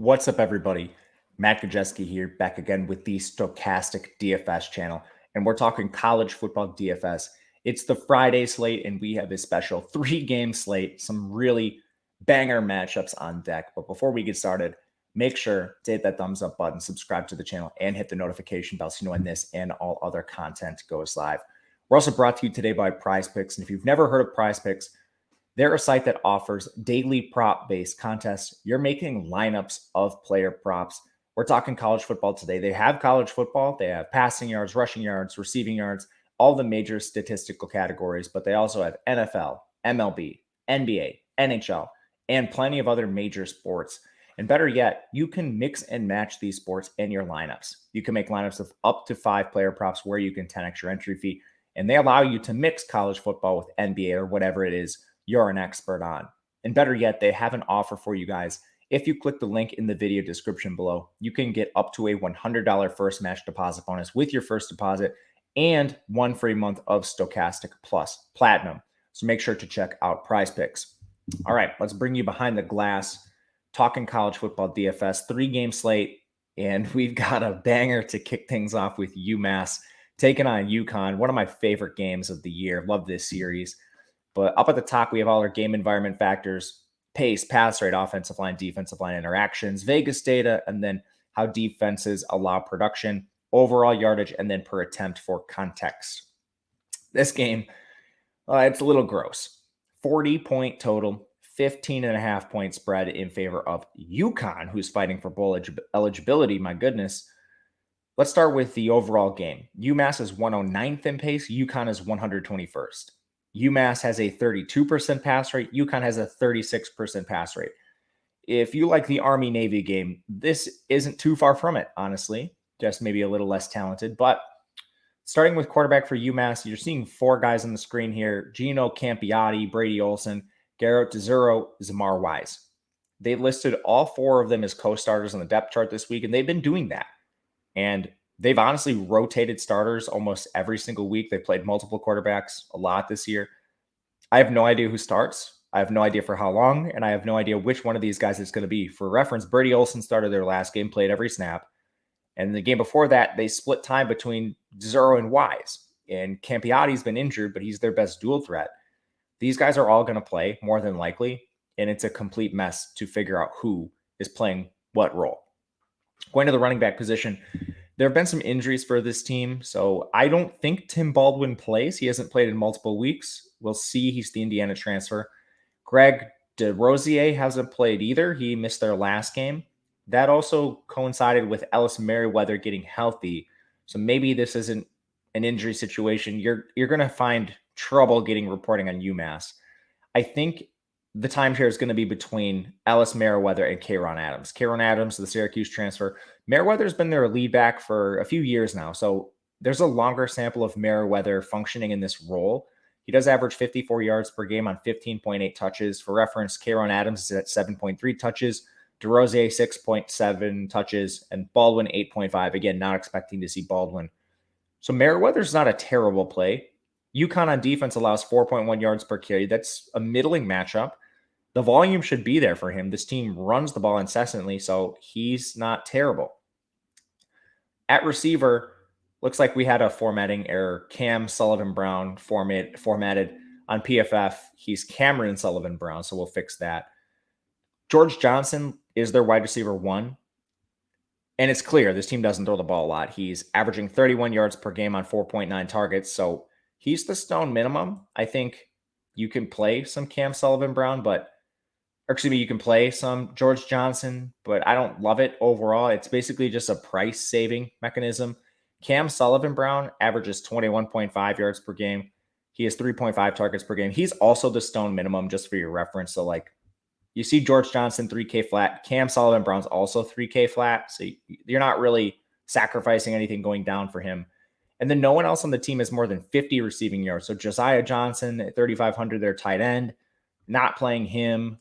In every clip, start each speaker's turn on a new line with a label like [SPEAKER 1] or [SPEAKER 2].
[SPEAKER 1] What's up, everybody? Matt Gajeski here, back again with the Stokastic DFS channel, and we're talking college football DFS. It's the Friday slate, and we have a special 3-game slate, some really banger matchups on deck. But before we get started, make sure to hit that thumbs up button, subscribe to the channel, and hit the notification bell so you know when this and all other content goes live. We're also brought to you today by PrizePicks, and if you've never heard of PrizePicks, they're a site that offers daily prop-based contests. You're making lineups of player props. We're talking college football today. They have college football. They have passing yards, rushing yards, receiving yards, all the major statistical categories, but they also have NFL, MLB, NBA, NHL, and plenty of other major sports. And better yet, you can mix and match these sports in your lineups. You can make lineups of up to 5 player props where you can 10x your entry fee, and they allow you to mix college football with NBA or whatever it is you're an expert on. And better yet, they have an offer for you guys. If you click the link in the video description below, you can get up to a $100 first match deposit bonus with your first deposit and 1 free month of Stokastic Plus Platinum. So make sure to check out PrizePicks. All right, let's bring you behind the glass, talking college football DFS, 3-game slate, and we've got a banger to kick things off with UMass taking on UConn, one of my favorite games of the year. Love this series. But up at the top, we have all our game environment factors: pace, pass rate, offensive line, defensive line interactions, Vegas data, and then how defenses allow production, overall yardage, and then per attempt for context. This game, it's a little gross. 40-point total, 15.5-point spread in favor of UConn, who's fighting for bowl eligibility. My goodness. Let's start with the overall game. UMass is 109th in pace. UConn is 121st. UMass has a 32% pass rate. UConn has a 36% pass rate. If you like the Army-Navy game, this isn't too far from it, honestly. Just maybe a little less talented. But starting with quarterback for UMass, you're seeing 4 guys on the screen here: Gino Campiotti, Brady Olson, Garrett DeZuro, Zamar Wise. They listed all 4 of them as co-starters on the depth chart this week, and they've been doing that. And they've honestly rotated starters almost every single week. They played multiple quarterbacks a lot this year. I have no idea who starts. I have no idea for how long, and I have no idea which one of these guys it's going to be. For reference, Brady Olson started their last game, played every snap. And the game before that, they split time between Zero and Wise. And Campiotti's been injured, but he's their best dual threat. These guys are all going to play, more than likely, and it's a complete mess to figure out who is playing what role. Going to the running back position, there have been some injuries for this team, so I don't think Tim Baldwin plays. He hasn't played in multiple weeks. We'll see. He's the Indiana transfer. Greg DeRosier hasn't played either. He missed their last game. That also coincided with Ellis Merriweather getting healthy, so maybe this isn't an injury situation. You're going to find trouble getting reporting on UMass. I think the timeshare is going to be between Ellis Merriweather and Kayron Adams. Kayron Adams, the Syracuse transfer. Merriweather's been their lead back for a few years now, so there's a longer sample of Merriweather functioning in this role. He does average 54 yards per game on 15.8 touches. For reference, Kayron Adams is at 7.3 touches, DeRosier 6.7 touches, and Baldwin 8.5. Again, not expecting to see Baldwin. So Merriweather's not a terrible play. UConn on defense allows 4.1 yards per carry. That's a middling matchup. The volume should be there for him. This team runs the ball incessantly, so he's not terrible. At receiver, looks like we had a formatting error. Cam Sullivan-Brown formatted on PFF. He's Cameron Sullivan-Brown, so we'll fix that. George Johnson is their wide receiver 1. And it's clear this team doesn't throw the ball a lot. He's averaging 31 yards per game on 4.9 targets, so he's the stone minimum. I think you can play some Cam Sullivan-Brown, you can play some George Johnson, but I don't love it overall. It's basically just a price-saving mechanism. Cam Sullivan-Brown averages 21.5 yards per game. He has 3.5 targets per game. He's also the stone minimum, just for your reference. So, you see George Johnson, 3K flat. Cam Sullivan-Brown's also 3K flat. So you're not really sacrificing anything going down for him. And then no one else on the team has more than 50 receiving yards. So Josiah Johnson at 3,500, their tight end, not playing him.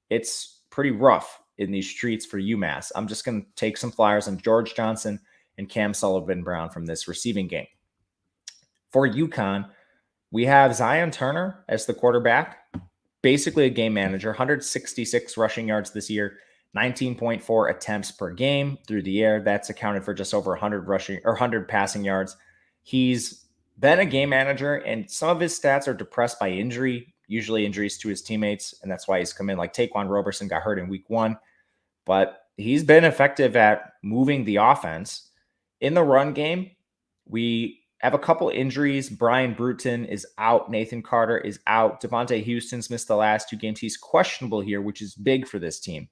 [SPEAKER 1] It's pretty rough in these streets for UMass. I'm just going to take some flyers on George Johnson and Cam Sullivan-Brown from this receiving game. For UConn, we have Zion Turner as the quarterback, basically a game manager, 166 rushing yards this year, 19.4 attempts per game through the air. That's accounted for just over 100 rushing or 100 passing yards. He's been a game manager, and some of his stats are depressed by injury, usually injuries to his teammates, and that's why he's come in. Like Taquan Roberson got hurt in week 1, but he's been effective at moving the offense. In the run game, we have a couple injuries. Brian Bruton is out. Nathan Carter is out. Devontae Houston's missed the last 2 games. He's questionable here, which is big for this team.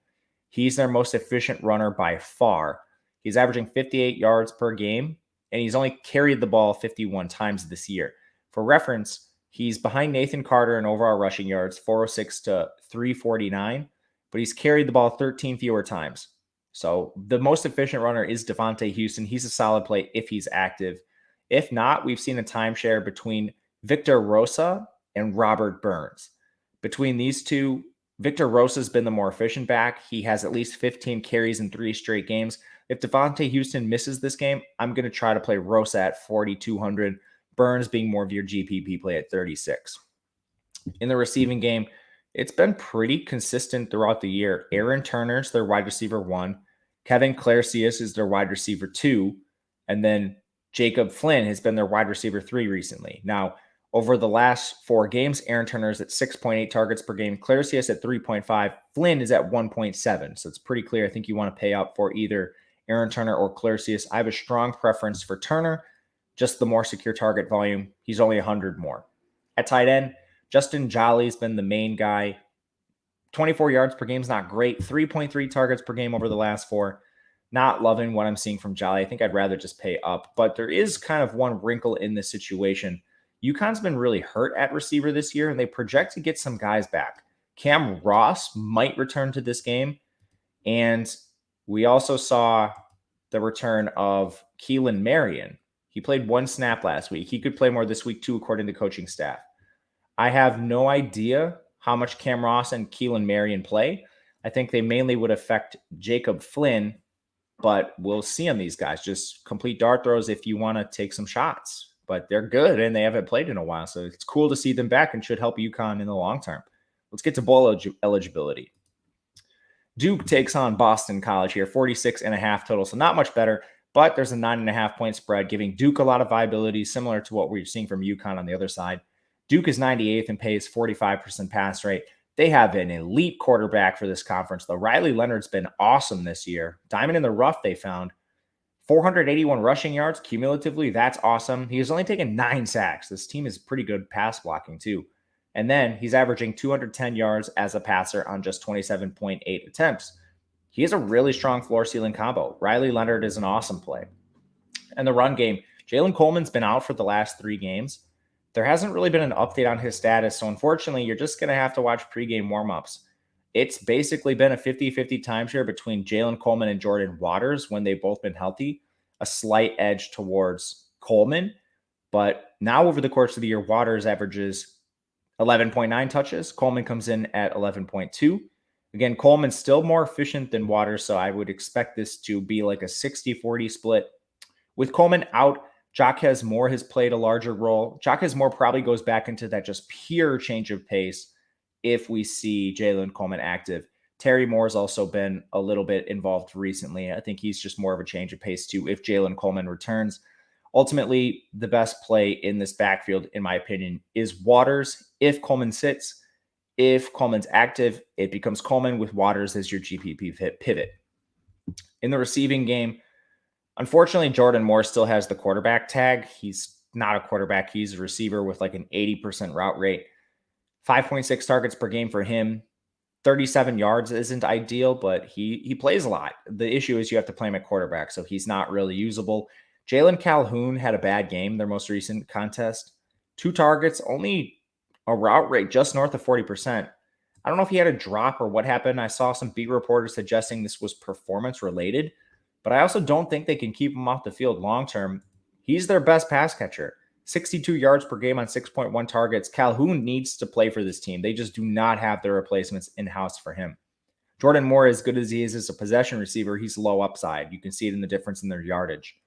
[SPEAKER 1] He's their most efficient runner by far. He's averaging 58 yards per game, and he's only carried the ball 51 times this year. For reference, he's behind Nathan Carter in overall rushing yards, 406 to 349, but he's carried the ball 13 fewer times. So the most efficient runner is Devontae Houston. He's a solid play if he's active. If not, we've seen a timeshare between Victor Rosa and Robert Burns. Between these two, Victor Rosa's been the more efficient back. He has at least 15 carries in 3 straight games. If Devontae Houston misses this game, I'm going to try to play Rosa at 4,200, Burns being more of your GPP play at 36. In the receiving game, it's been pretty consistent throughout the year. Aaron Turner's their wide receiver 1. Kevin Clarcius is their wide receiver 2. And then Jacob Flynn has been their wide receiver 3 recently. Now, over the last 4 games, Aaron Turner is at 6.8 targets per game. Clarcius at 3.5. Flynn is at 1.7. So it's pretty clear. I think you want to pay up for either Aaron Turner or Clarcius. I have a strong preference for Turner, just the more secure target volume. He's only 100 more. At tight end, Justin Jolly's been the main guy. 24 yards per game is not great. 3.3 targets per game over the last 4. Not loving what I'm seeing from Jolly. I think I'd rather just pay up. But there is kind of one wrinkle in this situation. UConn's been really hurt at receiver this year, and they project to get some guys back. Cam Ross might return to this game. And we also saw the return of Keelan Marion. He played 1 snap last week. He could play more this week too, according to coaching staff. I have no idea how much Cam Ross and Keelan Marion play. I think they mainly would affect Jacob Flynn, but we'll see on these guys. Just complete dart throws if you want to take some shots. But they're good, and they haven't played in a while, so it's cool to see them back and should help UConn in the long term. Let's get to bowl eligibility. Duke takes on Boston College here, 46.5 total, so not much better, but there's a 9.5-point spread, giving Duke a lot of viability, similar to what we're seeing from UConn on the other side. Duke is 98th and pays 45% pass rate. They have an elite quarterback for this conference, though. Riley Leonard's been awesome this year. Diamond in the rough, they found. 481 rushing yards cumulatively. That's awesome. He has only taken 9 sacks. This team is pretty good pass blocking, too. And then he's averaging 210 yards as a passer on just 27.8 attempts. He has a really strong floor ceiling combo. Riley Leonard is an awesome play. And the run game, Jalen Coleman's been out for the last 3 games. There hasn't really been an update on his status, so unfortunately, you're just going to have to watch pregame warmups. It's basically been a 50-50 timeshare between Jalen Coleman and Jordan Waters when they've both been healthy. A slight edge towards Coleman, but now over the course of the year, Waters averages 11.9 touches. Coleman comes in at 11.2. Again, Coleman's still more efficient than Waters, so I would expect this to be like a 60-40 split. With Coleman out, Jaquez Moore has played a larger role. Jaquez Moore probably goes back into that just pure change of pace if we see Jalen Coleman active. Terry Moore's also been a little bit involved recently. I think he's just more of a change of pace too if Jalen Coleman returns. Ultimately, the best play in this backfield, in my opinion, is Waters if Coleman sits. If Coleman's active, it becomes Coleman with Waters as your GPP pivot. In the receiving game, unfortunately, Jordan Moore still has the quarterback tag. He's not a quarterback. He's a receiver with like an 80% route rate. 5.6 targets per game for him. 37 yards isn't ideal, but he plays a lot. The issue is you have to play him at quarterback, so he's not really usable. Jalen Calhoun had a bad game, their most recent contest. 2 targets, only a route rate just north of 40%. I don't know if he had a drop or what happened. I saw some beat reporters suggesting this was performance related, but I also don't think they can keep him off the field long-term. He's their best pass catcher. 62 yards per game on 6.1 targets. Calhoun needs to play for this team. They just do not have the replacements in-house for him. Jordan Moore, as good as he is as a possession receiver, he's low upside. You can see it in the difference in their yardage.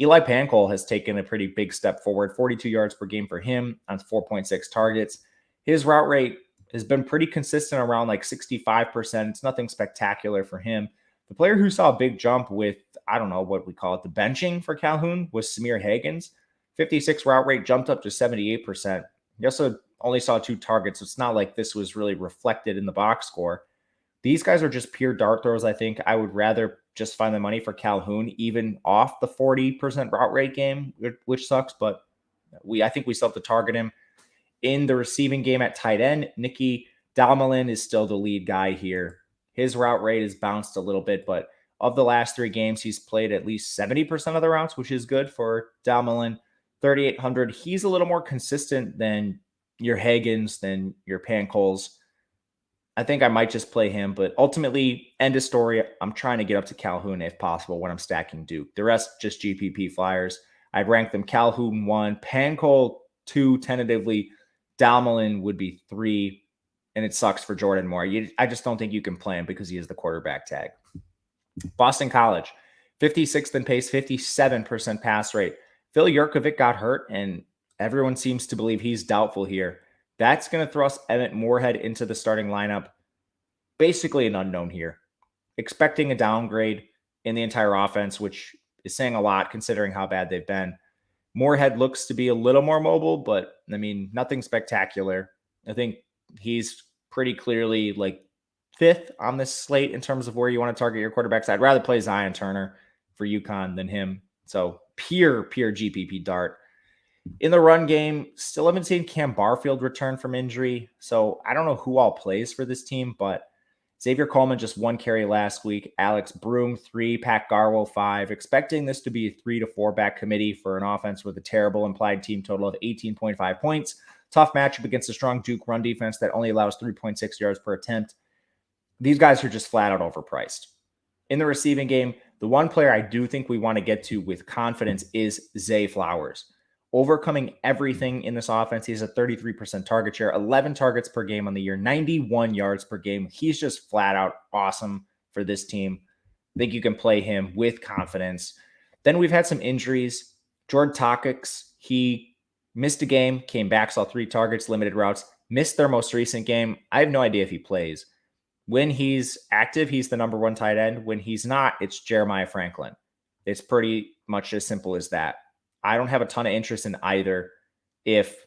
[SPEAKER 1] Eli Pancol has taken a pretty big step forward. 42 yards per game for him on 4.6 targets. His route rate has been pretty consistent around like 65%. It's nothing spectacular for him. The player who saw a big jump with, I don't know what we call it, the benching for Calhoun was Samir Hagans. 56 route rate jumped up to 78%. He also only saw 2 targets, so it's not like this was really reflected in the box score. These guys are just pure dart throws, I think. I would rather just find the money for Calhoun, even off the 40% route rate game, which sucks, but I think we still have to target him. In the receiving game at tight end, Nicky Dalmalin is still the lead guy here. His route rate has bounced a little bit, but of the last 3 games, he's played at least 70% of the routes, which is good for Dalmalin. 3,800. He's a little more consistent than your Hagans, than your Pancoles. I think I might just play him, but ultimately, end of story. I'm trying to get up to Calhoun if possible when I'm stacking Duke. The rest, just GPP flyers. I'd rank them Calhoun 1, Pancole 2 tentatively. Dalmalin would be 3, and it sucks for Jordan Moore. I just don't think you can play him because he has the quarterback tag. Boston College, 56th in pace, 57% pass rate. Phil Yurkovich got hurt, and everyone seems to believe he's doubtful here. That's going to thrust Emmett Moorhead into the starting lineup. Basically an unknown here. Expecting a downgrade in the entire offense, which is saying a lot considering how bad they've been. Moorhead looks to be a little more mobile, but I mean, nothing spectacular. I think he's pretty clearly like 5th on this slate in terms of where you want to target your quarterbacks. I'd rather play Zion Turner for UConn than him. So pure GPP dart. In the run game, still haven't seen Cam Barfield return from injury. So I don't know who all plays for this team, but Xavier Coleman just 1 carry last week. Alex Broom 3, Pat Garwell 5. Expecting this to be a 3 to 4 back committee for an offense with a terrible implied team total of 18.5 points. Tough matchup against a strong Duke run defense that only allows 3.6 yards per attempt. These guys are just flat out overpriced. In the receiving game, the one player I do think we want to get to with confidence is Zay Flowers. Overcoming everything in this offense. He has a 33% target share, 11 targets per game on the year, 91 yards per game. He's just flat out awesome for this team. I think you can play him with confidence. Then we've had some injuries. Jordan Takix, he missed a game, came back, saw 3 targets, limited routes, missed their most recent game. I have no idea if he plays. When he's active, he's the number 1 tight end. When he's not, it's Jeremiah Franklin. It's pretty much as simple as that. I don't have a ton of interest in either if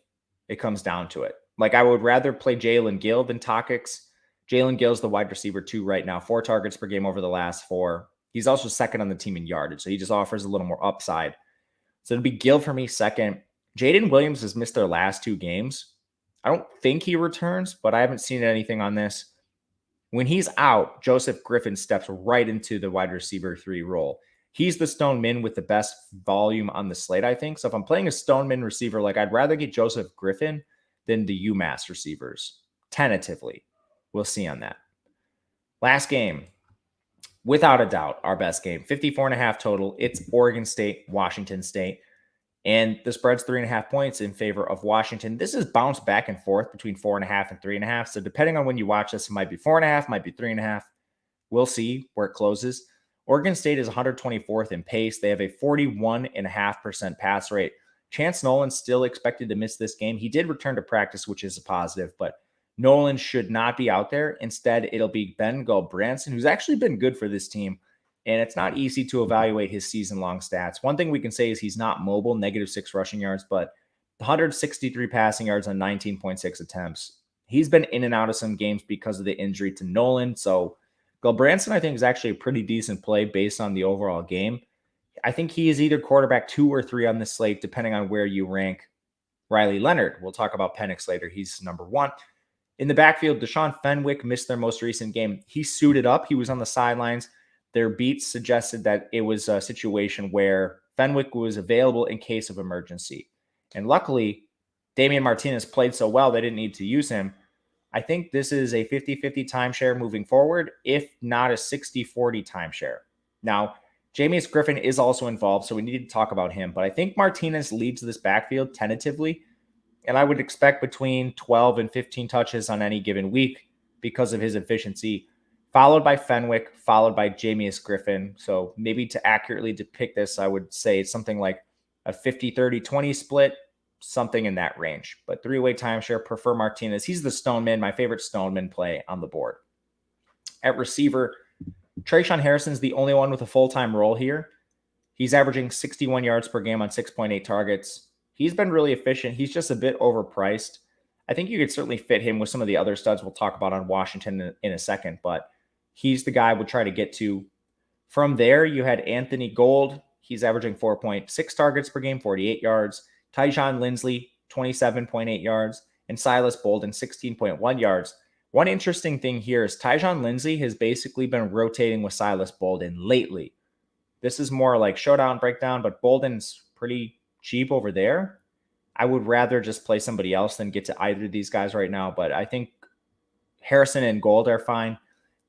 [SPEAKER 1] it comes down to it. Like, I would rather play Jalen Gill than Takix. Jalen Gill's the wide receiver 2 right now, 4 targets per game over the last 4. He's also second on the team in yardage, so he just offers a little more upside. So it'd be Gill for me second. Jaden Williams has missed their last 2 games. I don't think he returns, but I haven't seen anything on this. When he's out, Joseph Griffin steps right into the wide receiver 3 role. He's the Stoneman with the best volume on the slate, I think. So if I'm playing a Stoneman receiver, like, I'd rather get Joseph Griffin than the UMass receivers. Tentatively. We'll see on that. Last game. Without a doubt, our best game. 54.5 total. It's Oregon State, Washington State. And the spread's 3.5 points in favor of Washington. This has bounced back and forth between 4.5 and 3.5. So depending on when you watch this, it might be 4.5, might be 3.5. We'll see where it closes. Oregon State is 124th in pace. They have a 41.5% pass rate. Chance Nolan's still expected to miss this game. He did return to practice, which is a positive, but Nolan should not be out there. Instead, it'll be Ben Gulbranson, who's actually been good for this team, and it's not easy to evaluate his season-long stats. One thing we can say is he's not mobile, -6 rushing yards, but 163 passing yards on 19.6 attempts. He's been in and out of some games because of the injury to Nolan, so Gulbranson, I think, is actually a pretty decent play based on the overall game. I think he is either quarterback 2 or 3 on this slate, depending on where you rank Riley Leonard. We'll talk about Penix later. He's number 1. In the backfield, Deshaun Fenwick missed their most recent game. He suited up. He was on the sidelines. Their beats suggested that it was a situation where Fenwick was available in case of emergency. And luckily, Damian Martinez played so well, they didn't need to use him. I think this is a 50-50 timeshare moving forward, if not a 60-40 timeshare. Now, Jameis Griffin is also involved, so we need to talk about him. But I think Martinez leads this backfield tentatively, and I would expect between 12 and 15 touches on any given week because of his efficiency, followed by Fenwick, followed by Jameis Griffin. So maybe to accurately depict this, I would say it's something like a 50-30-20 split. something in that range. But three-way timeshare, prefer Martinez. He's the Stoneman, my favorite Stoneman play on the board. At receiver, Trayshawn Harrison's the only one with a full-time role here. He's averaging 61 yards per game on 6.8 targets. He's been really efficient. He's just a bit overpriced. I think you could certainly fit him with some of the other studs we'll talk about on Washington in a second, but he's the guy I would try to get to. From there, you had Anthony Gold. He's averaging 4.6 targets per game, 48 yards. Tyjon Lindsley, 27.8 yards. And Silas Bolden, 16.1 yards. One interesting thing here is Tyjon Lindsley has basically been rotating with Silas Bolden lately. This is more like showdown breakdown, but Bolden's pretty cheap over there. I would rather just play somebody else than get to either of these guys right now, but I think Harrison and Gold are fine.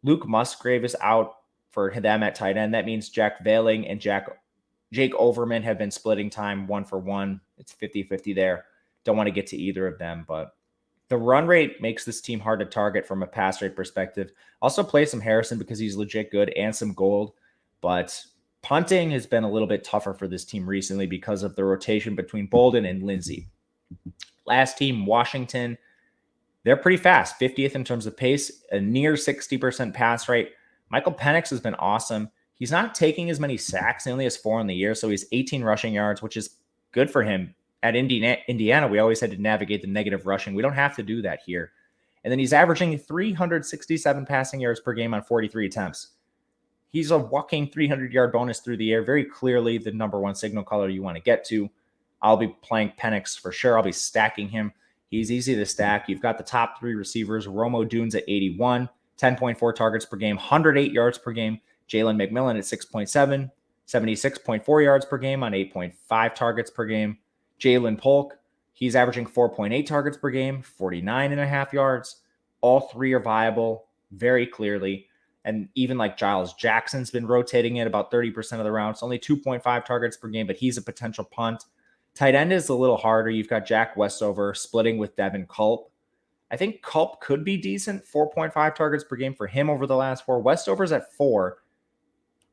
[SPEAKER 1] Luke Musgrave is out for them at tight end. That means Jack Veiling and Jake Overman have been splitting time 1-for-1. It's 50-50 there. Don't want to get to either of them, but the run rate makes this team hard to target from a pass rate perspective. Also play some Harrison because he's legit good and some Gold, but punting has been a little bit tougher for this team recently because of the rotation between Bolden and Lindsey. Last team, Washington. They're pretty fast, 50th in terms of pace, a near 60% pass rate. Michael Penix has been awesome. He's not taking as many sacks. He only has 4 in the year, so he's 18 rushing yards, which is good for him. At Indiana, we always had to navigate the negative rushing. We don't have to do that here. And then he's averaging 367 passing yards per game on 43 attempts. He's a walking 300-yard bonus through the air. Very clearly the number one signal caller you want to get to. I'll be playing Penix for sure. I'll be stacking him. He's easy to stack. You've got the top 3 receivers. Romo Dunes at 81, 10.4 targets per game, 108 yards per game. Jalen McMillan at 6.7, 76.4 yards per game on 8.5 targets per game. Jalen Polk, he's averaging 4.8 targets per game, 49.5 yards. All 3 are viable very clearly. And even like Giles Jackson's been rotating it about 30% of the rounds, only 2.5 targets per game, but he's a potential punt. Tight end is a little harder. You've got Jack Westover splitting with Devin Culp. I think Culp could be decent, 4.5 targets per game for him over the last 4. Westover's at 4.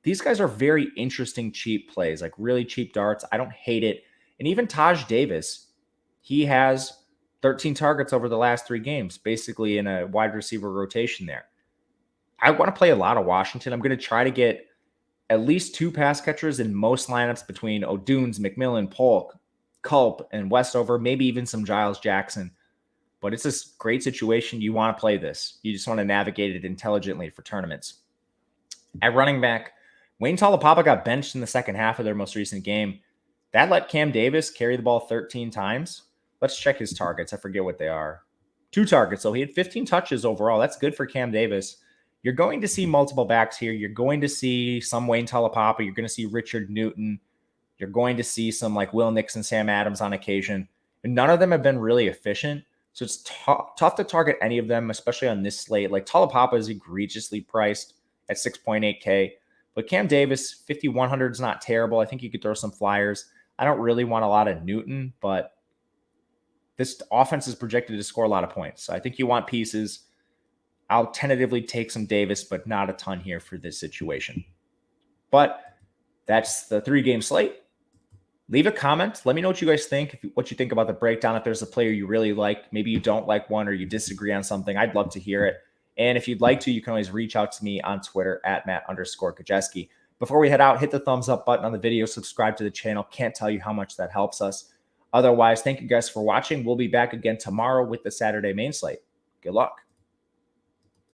[SPEAKER 1] These guys are very interesting cheap plays, like really cheap darts. I don't hate it. And even Taj Davis, he has 13 targets over the last 3 games, basically in a wide receiver rotation there. I want to play a lot of Washington. I'm going to try to get at least 2 pass catchers in most lineups between O'Dunes, McMillan, Polk, Culp, and Westover, maybe even some Giles Jackson. But it's a great situation. You want to play this. You just want to navigate it intelligently for tournaments. At running back, Wayne Talapapa got benched in the second half of their most recent game. That let Cam Davis carry the ball 13 times. Let's check his targets. I forget what they are. 2 targets. So he had 15 touches overall. That's good for Cam Davis. You're going to see multiple backs here. You're going to see some Wayne Talapapa. You're going to see Richard Newton. You're going to see some like Will Nixon, Sam Adams on occasion. And none of them have been really efficient. So it's tough to target any of them, especially on this slate. Like Talapapa is egregiously priced at 6.8K. But Cam Davis, 5,100 is not terrible. I think you could throw some flyers. I don't really want a lot of Newton, but this offense is projected to score a lot of points. So I think you want pieces. I'll tentatively take some Davis, but not a ton here for this situation. But that's the 3-game slate. Leave a comment. Let me know what you guys think, what you think about the breakdown. If there's a player you really like, maybe you don't like one or you disagree on something, I'd love to hear it. And if you'd like to, you can always reach out to me on Twitter at Matt_Kajeski. Before we head out, hit the thumbs up button on the video, subscribe to the channel. Can't tell you how much that helps us. Otherwise, thank you guys for watching. We'll be back again tomorrow with the Saturday main slate. Good luck.